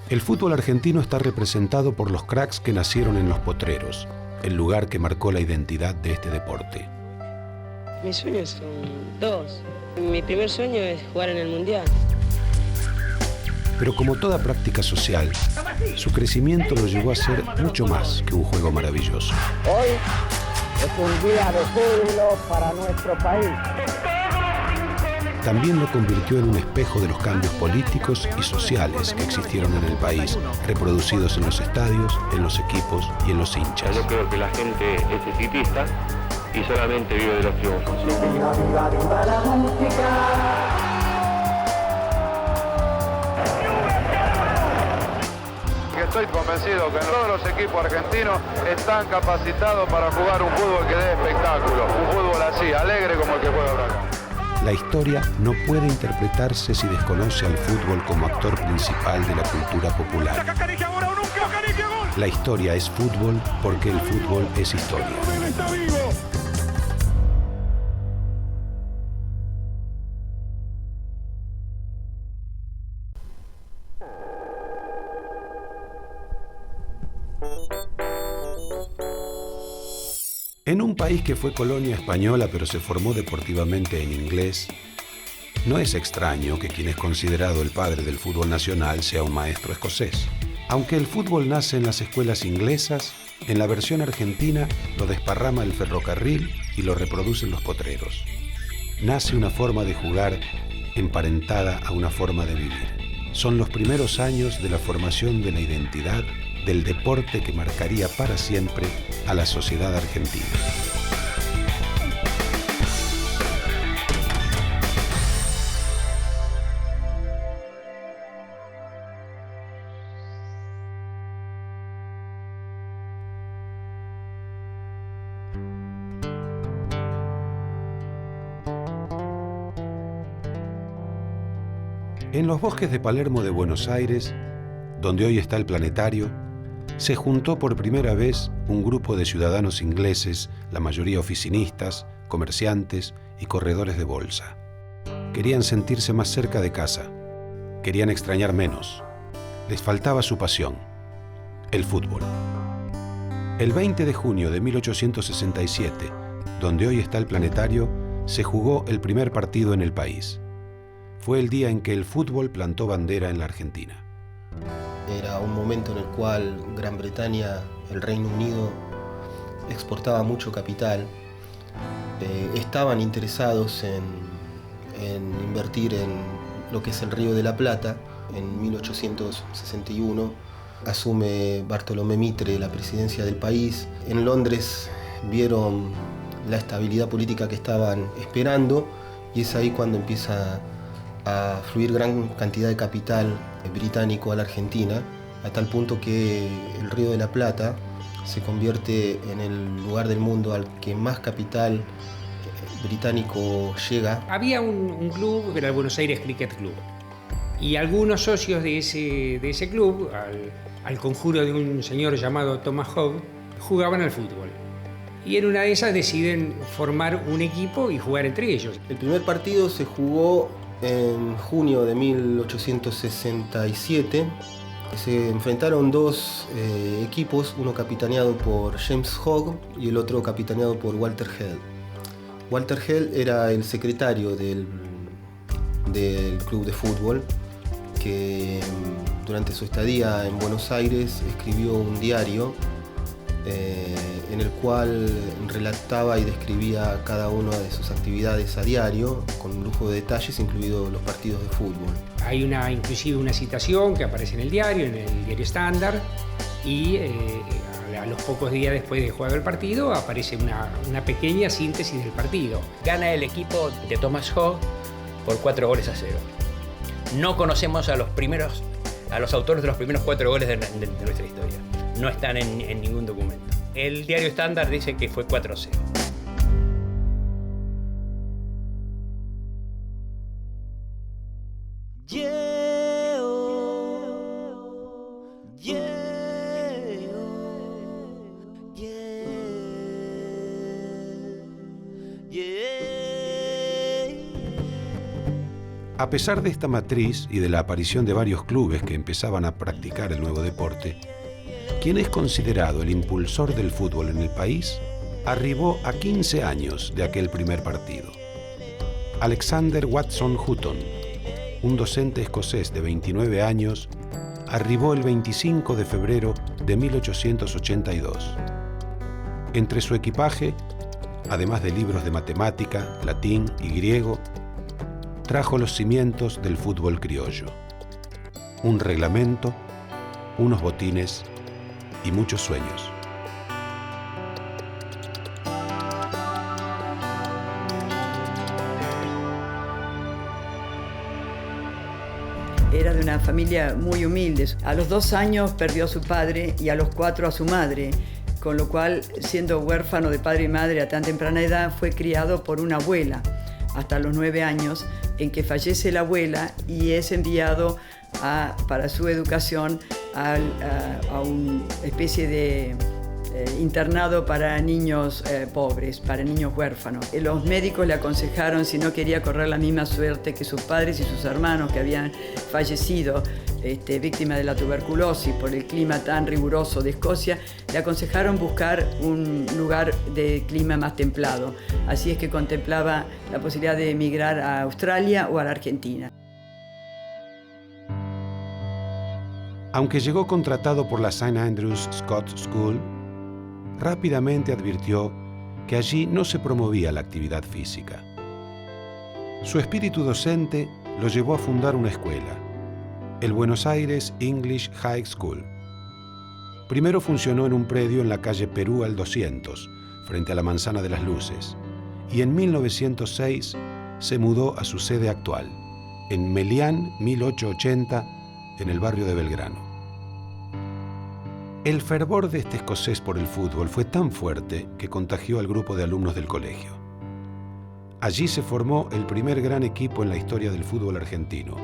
El fútbol argentino está representado por los cracks que nacieron en Los Potreros, el lugar que marcó la identidad de este deporte. Mis sueños son dos. Mi primer sueño es jugar en el Mundial. Pero como toda práctica social, su crecimiento lo llevó a ser mucho más que un juego maravilloso. Hoy es un día de júbilo para nuestro país. También lo convirtió en un espejo de los cambios políticos y sociales que existieron en el país, reproducidos en los estadios, en los equipos y en los hinchas. Yo creo que la gente es exitista y solamente vive de los triunfos. Estoy convencido que todos los equipos argentinos están capacitados para jugar un fútbol que dé espectáculo, un fútbol así, alegre como el que juega ahora. La historia no puede interpretarse si desconoce al fútbol como actor principal de la cultura popular. La historia es fútbol porque el fútbol es historia. En un país que fue colonia española pero se formó deportivamente en inglés, no es extraño que quien es considerado el padre del fútbol nacional sea un maestro escocés. Aunque el fútbol nace en las escuelas inglesas, en la versión argentina lo desparrama el ferrocarril y lo reproducen los potreros. Nace una forma de jugar emparentada a una forma de vivir. Son los primeros años de la formación de la identidad del deporte que marcaría para siempre a la sociedad argentina. En los bosques de Palermo de Buenos Aires, donde hoy está el planetario, se juntó por primera vez un grupo de ciudadanos ingleses, la mayoría oficinistas, comerciantes y corredores de bolsa. Querían sentirse más cerca de casa, querían extrañar menos. Les faltaba su pasión, el fútbol. El 20 de junio de 1867, donde hoy está el planetario, se jugó el primer partido en el país. Fue el día en que el fútbol plantó bandera en la Argentina. Era un momento en el cual Gran Bretaña, el Reino Unido, exportaba mucho capital. Estaban interesados en invertir en lo que es el Río de la Plata. En 1861 asume Bartolomé Mitre la presidencia del país. En Londres vieron la estabilidad política que estaban esperando y es ahí cuando empieza a fluir gran cantidad de capital británico a la Argentina, a tal punto que el Río de la Plata se convierte en el lugar del mundo al que más capital británico llega. Había un club que era el Buenos Aires Cricket Club y algunos socios de ese club, al conjuro de un señor llamado Thomas Hogg, jugaban al fútbol. Y en una de esas deciden formar un equipo y jugar entre ellos. El primer partido se jugó en junio de 1867. Se enfrentaron dos equipos, uno capitaneado por James Hogg y el otro capitaneado por Walter Hell. Walter Hell era el secretario del club de fútbol, que durante su estadía en Buenos Aires escribió un diario en el cual relataba y describía cada una de sus actividades a diario, con un lujo de detalles, incluidos los partidos de fútbol. Hay inclusive una citación que aparece en el diario Standard, y a los pocos días después de jugar el partido aparece una pequeña síntesis del partido. Gana el equipo de Thomas Hogg por 4-0. No conocemos a los autores de los primeros 4 goles de nuestra historia. No están en ningún documento. El diario Standard dice que fue 4-0. A pesar de esta matriz y de la aparición de varios clubes que empezaban a practicar el nuevo deporte, quien es considerado el impulsor del fútbol en el país, arribó a 15 años de aquel primer partido. Alexander Watson Hutton, un docente escocés de 29 años, arribó el 25 de febrero de 1882. Entre su equipaje, además de libros de matemática, latín y griego, trajo los cimientos del fútbol criollo: un reglamento, unos botines y muchos sueños. Era de una familia muy humilde. A los 2 años perdió a su padre y a los 4 a su madre, con lo cual, siendo huérfano de padre y madre a tan temprana edad, fue criado por una abuela hasta los 9 años, en que fallece la abuela y es enviado para su educación a una especie de internado para niños pobres, para niños huérfanos. Los médicos le aconsejaron, si no quería correr la misma suerte que sus padres y sus hermanos que habían fallecido víctimas de la tuberculosis por el clima tan riguroso de Escocia, le aconsejaron buscar un lugar de clima más templado. Así es que contemplaba la posibilidad de emigrar a Australia o a la Argentina. Aunque llegó contratado por la St. Andrews Scott School, rápidamente advirtió que allí no se promovía la actividad física. Su espíritu docente lo llevó a fundar una escuela, el Buenos Aires English High School. Primero funcionó en un predio en la calle Perú al 200, frente a la Manzana de las Luces, y en 1906 se mudó a su sede actual, en Melián 1880, en el barrio de Belgrano. El fervor de este escocés por el fútbol fue tan fuerte que contagió al grupo de alumnos del colegio. Allí se formó el primer gran equipo en la historia del fútbol argentino,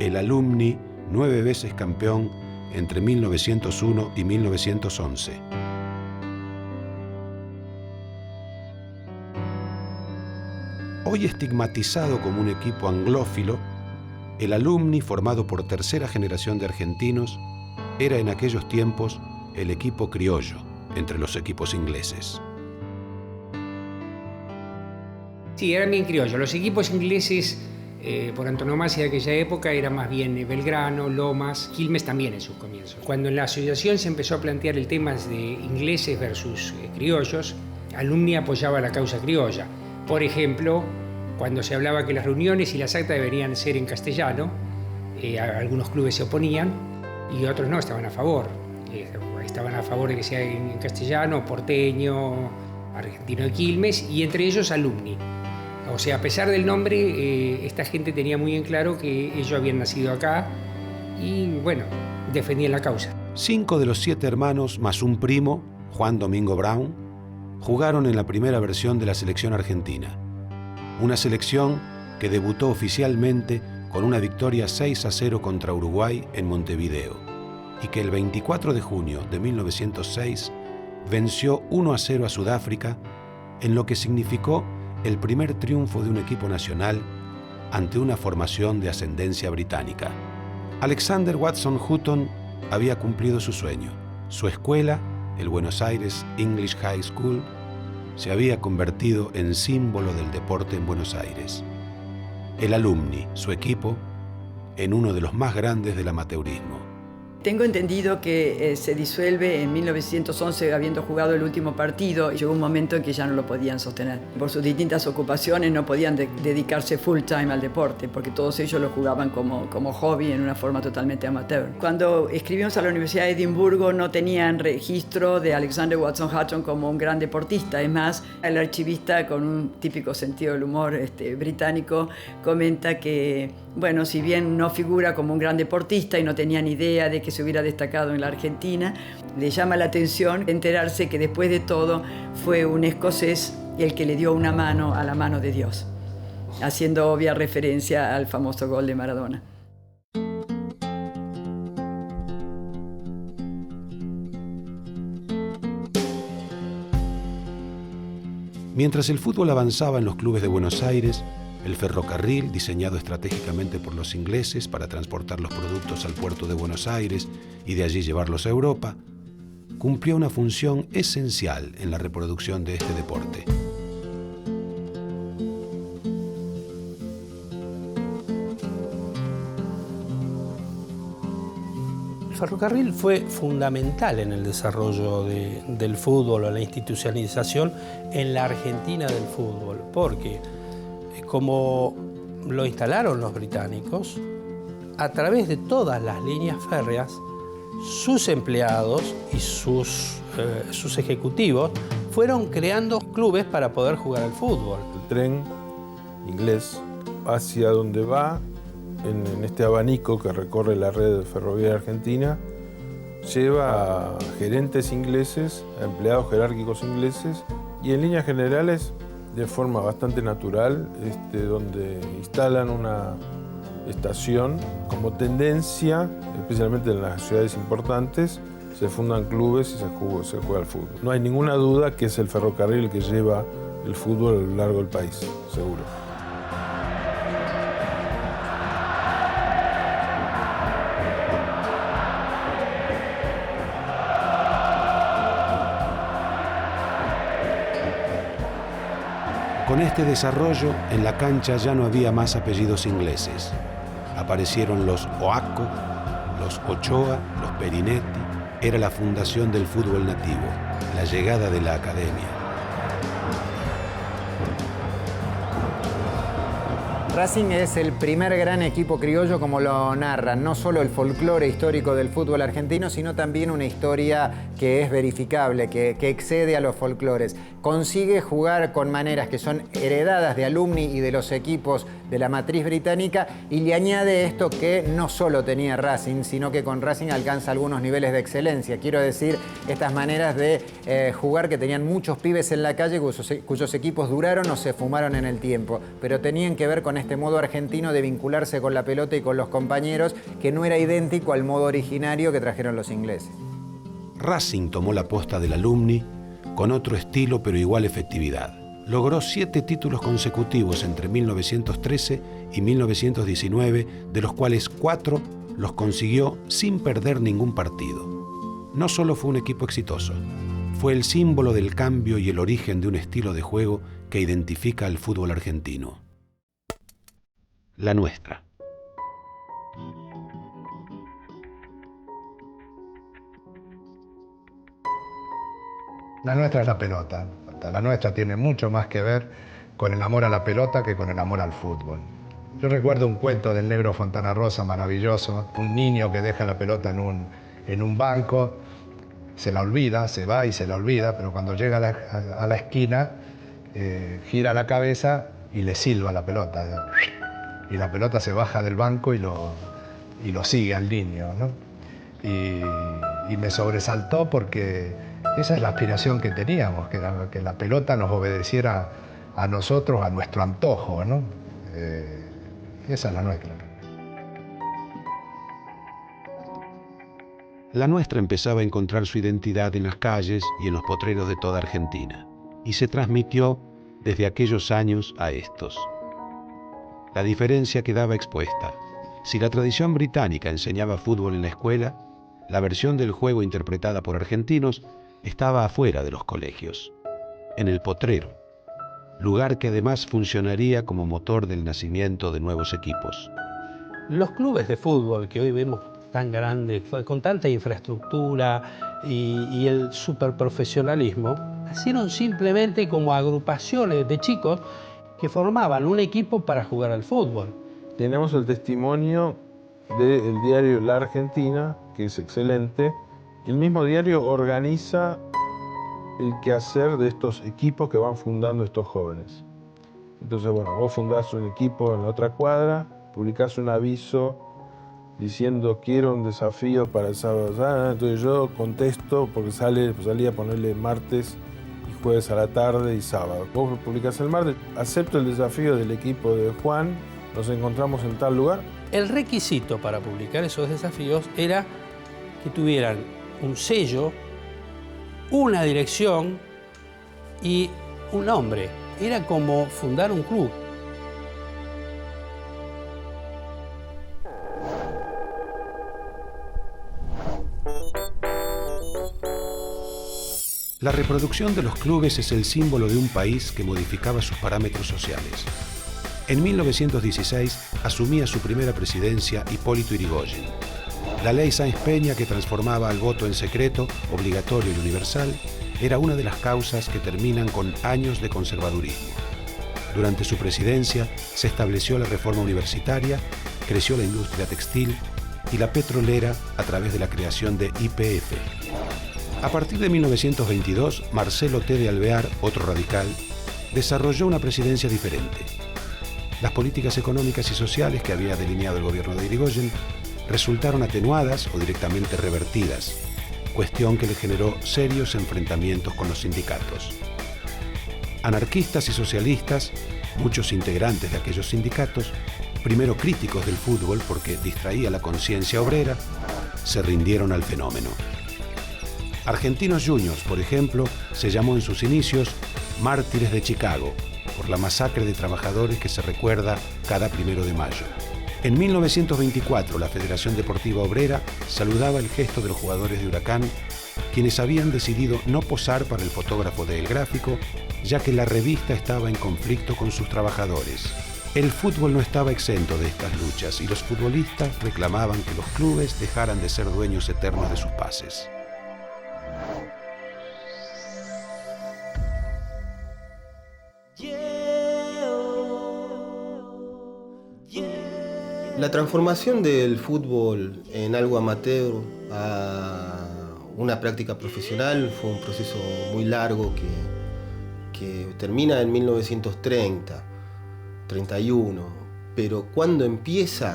el Alumni, 9 veces campeón entre 1901 y 1911. Hoy estigmatizado como un equipo anglófilo, el Alumni, formado por tercera generación de argentinos, era en aquellos tiempos el equipo criollo entre los equipos ingleses. Sí, eran bien criollos. Los equipos ingleses, por antonomasia de aquella época, eran más bien Belgrano, Lomas, Quilmes también en sus comienzos. Cuando en la asociación se empezó a plantear el tema de ingleses versus criollos, Alumni apoyaba la causa criolla. Por ejemplo, cuando se hablaba que las reuniones y las actas deberían ser en castellano, algunos clubes se oponían y otros no, estaban a favor. Estaban a favor de que sea en castellano, porteño, argentino de Quilmes, y entre ellos Alumni. O sea, a pesar del nombre, esta gente tenía muy en claro que ellos habían nacido acá y, bueno, defendían la causa. 5 de los 7 hermanos, más un primo, Juan Domingo Brown, jugaron en la primera versión de la selección argentina. Una selección que debutó oficialmente con una victoria 6-0 contra Uruguay en Montevideo y que el 24 de junio de 1906 venció 1-0 a Sudáfrica, en lo que significó el primer triunfo de un equipo nacional ante una formación de ascendencia británica. Alexander Watson Hutton había cumplido su sueño. Su escuela, el Buenos Aires English High School, se había convertido en símbolo del deporte en Buenos Aires. El Alumni, su equipo, en uno de los más grandes del amateurismo. Tengo entendido que se disuelve en 1911 habiendo jugado el último partido y llegó un momento en que ya no lo podían sostener. Por sus distintas ocupaciones no podían dedicarse full time al deporte porque todos ellos lo jugaban como hobby en una forma totalmente amateur. Cuando escribimos a la Universidad de Edimburgo no tenían registro de Alexander Watson Hutton como un gran deportista. Es más, el archivista con un típico sentido del humor británico comenta que, bueno, si bien no figura como un gran deportista y no tenía ni idea de que se hubiera destacado en la Argentina, le llama la atención enterarse que después de todo fue un escocés el que le dio una mano a la mano de Dios, haciendo obvia referencia al famoso gol de Maradona. Mientras el fútbol avanzaba en los clubes de Buenos Aires, el ferrocarril, diseñado estratégicamente por los ingleses para transportar los productos al puerto de Buenos Aires y de allí llevarlos a Europa, cumplió una función esencial en la reproducción de este deporte. El ferrocarril fue fundamental en el desarrollo del fútbol o la institucionalización en la Argentina del fútbol, porque como lo instalaron los británicos, a través de todas las líneas férreas, sus empleados y sus ejecutivos fueron creando clubes para poder jugar al fútbol. El tren inglés hacia donde va, en este abanico que recorre la red ferroviaria argentina, lleva a gerentes ingleses, a empleados jerárquicos ingleses y en líneas generales, de forma bastante natural, donde instalan una estación como tendencia, especialmente en las ciudades importantes, se fundan clubes y se juega al fútbol. No hay ninguna duda que es el ferrocarril que lleva el fútbol a lo largo del país, seguro. Con este desarrollo, en la cancha ya no había más apellidos ingleses. Aparecieron los Oaco, los Ochoa, los Perinetti. Era la fundación del fútbol nativo, la llegada de la academia. Racing es el primer gran equipo criollo, como lo narran, no solo el folclore histórico del fútbol argentino, sino también una historia que es verificable, que excede a los folclores. Consigue jugar con maneras que son heredadas de alumni y de los equipos de la matriz británica, y le añade esto que no solo tenía Racing, sino que con Racing alcanza algunos niveles de excelencia. Quiero decir, estas maneras de jugar que tenían muchos pibes en la calle cuyos equipos duraron o se fumaron en el tiempo, pero tenían que ver con este modo argentino de vincularse con la pelota y con los compañeros, que no era idéntico al modo originario que trajeron los ingleses. Racing tomó la posta del alumni con otro estilo pero igual efectividad. Logró 7 títulos consecutivos entre 1913 y 1919, de los cuales 4 los consiguió sin perder ningún partido. No solo fue un equipo exitoso, fue el símbolo del cambio y el origen de un estilo de juego que identifica al fútbol argentino. La nuestra. La nuestra es la pelota. La nuestra tiene mucho más que ver con el amor a la pelota que con el amor al fútbol. Yo recuerdo un cuento del negro Fontana Rosa maravilloso, un niño que deja la pelota en un banco, se la olvida, se va y se la olvida, pero cuando llega a la esquina, gira la cabeza y le silba la pelota. Y la pelota se baja del banco y lo sigue al niño, ¿no? Y me sobresaltó porque esa es la aspiración que teníamos, que la pelota nos obedeciera a nosotros, a nuestro antojo, ¿no? Esa es la nuestra. La nuestra empezaba a encontrar su identidad en las calles y en los potreros de toda Argentina, y se transmitió desde aquellos años a estos. La diferencia quedaba expuesta. Si la tradición británica enseñaba fútbol en la escuela, la versión del juego interpretada por argentinos estaba afuera de los colegios, en el potrero, lugar que además funcionaría como motor del nacimiento de nuevos equipos. Los clubes de fútbol que hoy vemos tan grandes, con tanta infraestructura y el superprofesionalismo, nacieron simplemente como agrupaciones de chicos que formaban un equipo para jugar al fútbol. Tenemos el testimonio del diario La Argentina, que es excelente. El mismo diario organiza el quehacer de estos equipos que van fundando estos jóvenes. Entonces, bueno, vos fundás un equipo en la otra cuadra, publicás un aviso diciendo quiero un desafío para el sábado. Entonces yo contesto porque salía a ponerle martes y jueves a la tarde y sábado. Vos publicás el martes, acepto el desafío del equipo de Juan, nos encontramos en tal lugar. El requisito para publicar esos desafíos era que tuvieran un sello, una dirección y un nombre. Era como fundar un club. La reproducción de los clubes es el símbolo de un país que modificaba sus parámetros sociales. En 1916 asumía su primera presidencia Hipólito Yrigoyen. La ley Sáenz Peña, que transformaba al voto en secreto, obligatorio y universal, era una de las causas que terminan con años de conservadurismo. Durante su presidencia se estableció la reforma universitaria, creció la industria textil y la petrolera a través de la creación de YPF. A partir de 1922, Marcelo T. de Alvear, otro radical, desarrolló una presidencia diferente. Las políticas económicas y sociales que había delineado el gobierno de Yrigoyen resultaron atenuadas o directamente revertidas, cuestión que le generó serios enfrentamientos con los sindicatos. Anarquistas y socialistas, muchos integrantes de aquellos sindicatos, primero críticos del fútbol porque distraía la conciencia obrera, se rindieron al fenómeno. Argentinos Juniors, por ejemplo, se llamó en sus inicios Mártires de Chicago, por la masacre de trabajadores que se recuerda cada 1 de mayo. En 1924, la Federación Deportiva Obrera saludaba el gesto de los jugadores de Huracán, quienes habían decidido no posar para el fotógrafo de El Gráfico, ya que la revista estaba en conflicto con sus trabajadores. El fútbol no estaba exento de estas luchas y los futbolistas reclamaban que los clubes dejaran de ser dueños eternos de sus pases. La transformación del fútbol en algo amateur a una práctica profesional fue un proceso muy largo que termina en 1930, 31, pero cuando empieza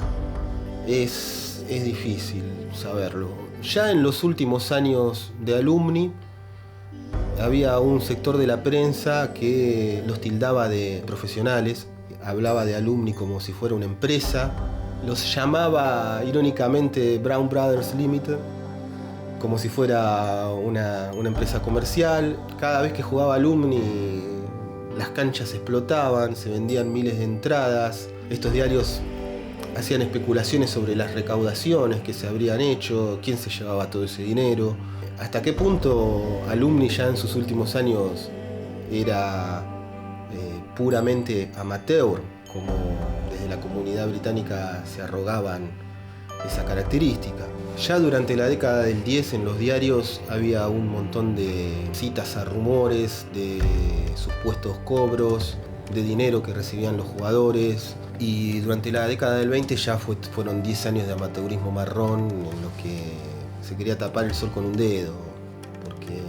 es difícil saberlo. Ya en los últimos años de Alumni había un sector de la prensa que los tildaba de profesionales, hablaba de Alumni como si fuera una empresa, los llamaba irónicamente Brown Brothers Limited, como si fuera una empresa comercial. Cada vez que jugaba Alumni, las canchas explotaban, se vendían miles de entradas. Estos diarios hacían especulaciones sobre las recaudaciones que se habrían hecho, quién se llevaba todo ese dinero, hasta qué punto Alumni ya en sus últimos años era puramente amateur, como desde la comunidad británica se arrogaban esa característica. Ya durante la década del 10 en los diarios había un montón de citas a rumores, de supuestos cobros, de dinero que recibían los jugadores, y durante la década del 20 ya fueron 10 años de amateurismo marrón en los que se quería tapar el sol con un dedo, porque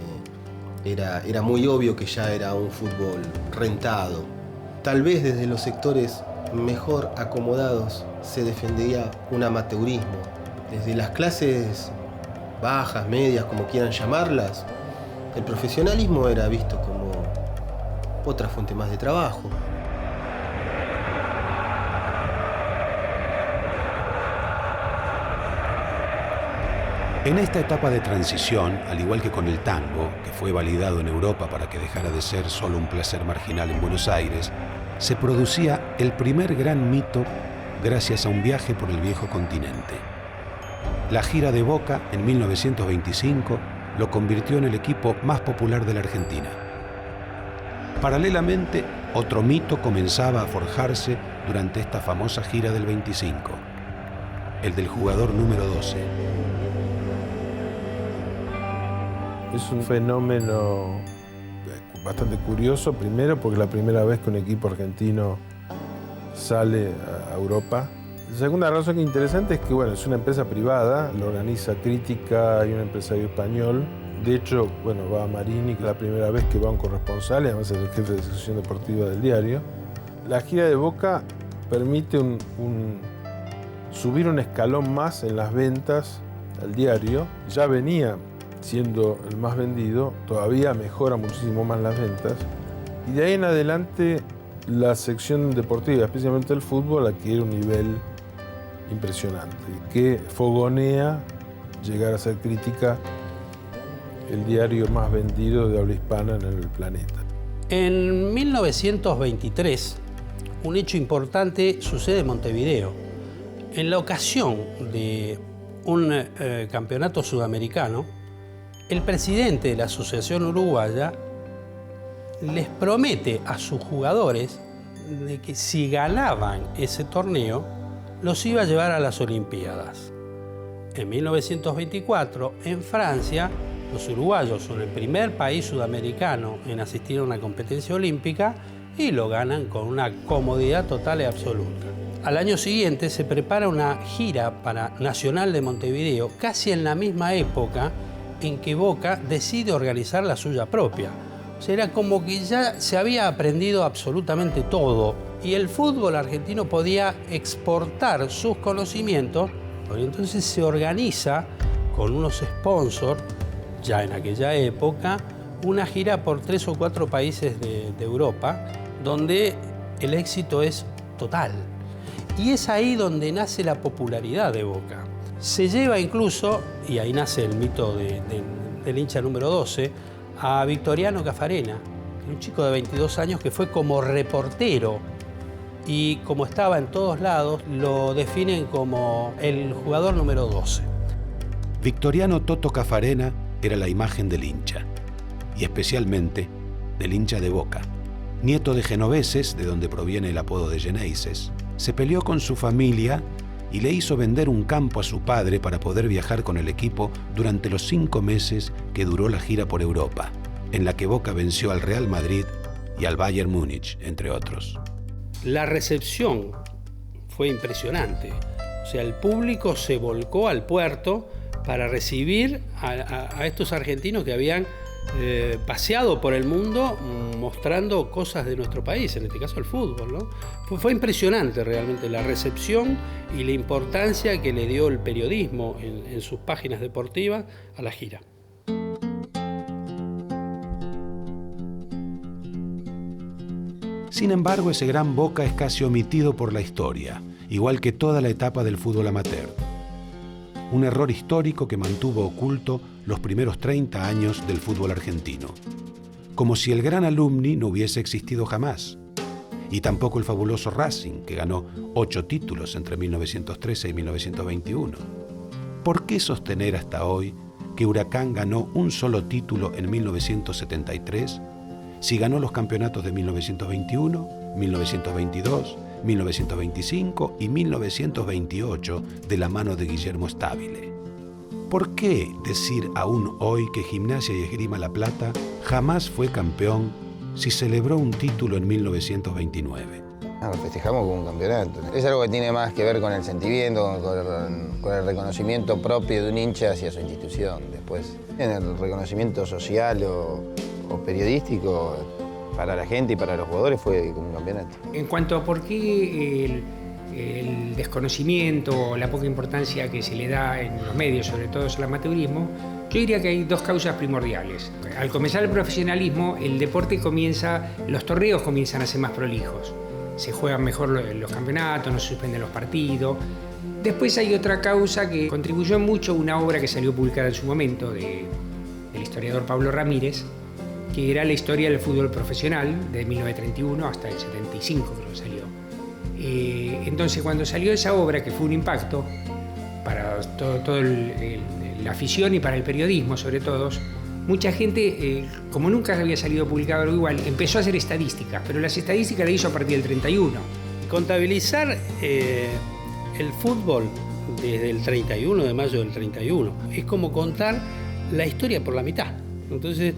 era muy obvio que ya era un fútbol rentado. Tal vez desde los sectores mejor acomodados se defendía un amateurismo. Desde las clases bajas, medias, como quieran llamarlas, el profesionalismo era visto como otra fuente más de trabajo. En esta etapa de transición, al igual que con el tango, que fue validado en Europa para que dejara de ser solo un placer marginal en Buenos Aires, se producía el primer gran mito gracias a un viaje por el viejo continente. La gira de Boca en 1925 lo convirtió en el equipo más popular de la Argentina. Paralelamente, otro mito comenzaba a forjarse durante esta famosa gira del 25, el del jugador número 12. Es un fenómeno bastante curioso, primero porque es la primera vez que un equipo argentino sale a Europa. La segunda razón que es interesante es que es una empresa privada, lo organiza Crítica y un empresario español. De hecho, va Marini, que es la primera vez que va un corresponsal, y además es el jefe de sección deportiva del diario. La gira de Boca permite subir un escalón más en las ventas al diario. Ya venía siendo el más vendido, todavía mejora muchísimo más las ventas. Y de ahí en adelante la sección deportiva, especialmente el fútbol, adquiere un nivel impresionante, que fogonea llegar a ser Crítica el diario más vendido de habla hispana en el planeta. En 1923, un hecho importante sucede en Montevideo. En la ocasión de un campeonato sudamericano, el presidente de la Asociación Uruguaya les promete a sus jugadores de que si ganaban ese torneo, los iba a llevar a las Olimpiadas. En 1924, en Francia, los uruguayos son el primer país sudamericano en asistir a una competencia olímpica y lo ganan con una comodidad total y absoluta. Al año siguiente se prepara una gira para Nacional de Montevideo, casi en la misma época en que Boca decide organizar la suya propia. O sea, era como que ya se había aprendido absolutamente todo y el fútbol argentino podía exportar sus conocimientos, porque entonces se organiza con unos sponsors, ya en aquella época, una gira por 3 o 4 países de Europa, donde el éxito es total. Y es ahí donde nace la popularidad de Boca. Se lleva incluso, y ahí nace el mito del hincha número 12, a Victoriano Caffarena, un chico de 22 años que fue como reportero y como estaba en todos lados, lo definen como el jugador número 12. Victoriano Toto Caffarena era la imagen del hincha, y especialmente del hincha de Boca. Nieto de genoveses, de donde proviene el apodo de Geneises, se peleó con su familia y le hizo vender un campo a su padre para poder viajar con el equipo durante los 5 meses que duró la gira por Europa, en la que Boca venció al Real Madrid y al Bayern Múnich, entre otros. La recepción fue impresionante. O sea, el público se volcó al puerto para recibir a estos argentinos que habían paseado por el mundo mostrando cosas de nuestro país, en este caso el fútbol, ¿no? Fue impresionante realmente la recepción y la importancia que le dio el periodismo en sus páginas deportivas a la gira. Sin embargo, ese gran Boca es casi omitido por la historia, igual que toda la etapa del fútbol amateur. Un error histórico que mantuvo oculto los primeros 30 años del fútbol argentino. Como si el gran alumni no hubiese existido jamás. Y tampoco el fabuloso Racing, que ganó 8 títulos entre 1913 y 1921. ¿Por qué sostener hasta hoy que Huracán ganó un solo título en 1973 si ganó los campeonatos de 1921, 1922, 1925 y 1928 de la mano de Guillermo Stabile? ¿Por qué decir aún hoy que Gimnasia y Esgrima La Plata jamás fue campeón si celebró un título en 1929? Lo festejamos como un campeonato. Es algo que tiene más que ver con el sentimiento, con el reconocimiento propio de un hincha hacia su institución. Después, en el reconocimiento social o periodístico, para la gente y para los jugadores fue como un campeonato. En cuanto a por qué el desconocimiento o la poca importancia que se le da en los medios, sobre todo al amateurismo, yo diría que hay 2 causas primordiales. Al comenzar el profesionalismo, el deporte los torneos comienzan a ser más prolijos. Se juegan mejor los campeonatos, no se suspenden los partidos. Después hay otra causa que contribuyó mucho, una obra que salió publicada en su momento del historiador Pablo Ramírez, que era la historia del fútbol profesional de 1931 hasta el 75, creo que salió. Entonces, cuando salió esa obra, que fue un impacto para toda la afición y para el periodismo, sobre todo, mucha gente, como nunca había salido publicado algo igual, empezó a hacer estadísticas, pero las estadísticas las hizo a partir del 31. Contabilizar el fútbol desde el 31 de mayo del 31 es como contar la historia por la mitad. Entonces,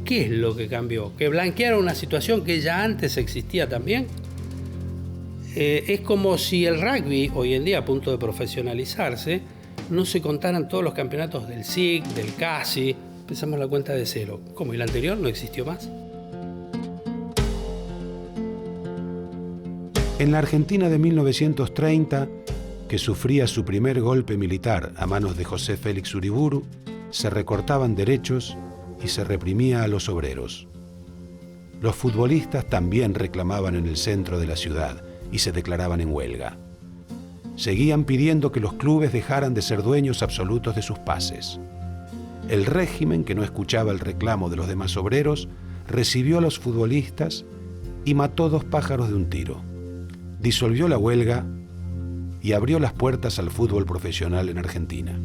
¿qué es lo que cambió? ¿Que blanquearon una situación que ya antes existía también? Es como si el rugby, hoy en día a punto de profesionalizarse, no se contaran todos los campeonatos del SIC, del CASI. Empezamos la cuenta de cero. ¿Cómo? ¿Y el anterior no existió más? En la Argentina de 1930, que sufría su primer golpe militar a manos de José Félix Uriburu, se recortaban derechos y se reprimía a los obreros. Los futbolistas también reclamaban en el centro de la ciudad y se declaraban en huelga. Seguían pidiendo que los clubes dejaran de ser dueños absolutos de sus pases. El régimen, que no escuchaba el reclamo de los demás obreros, recibió a los futbolistas y mató 2 pájaros de un tiro. Disolvió la huelga y abrió las puertas al fútbol profesional en Argentina.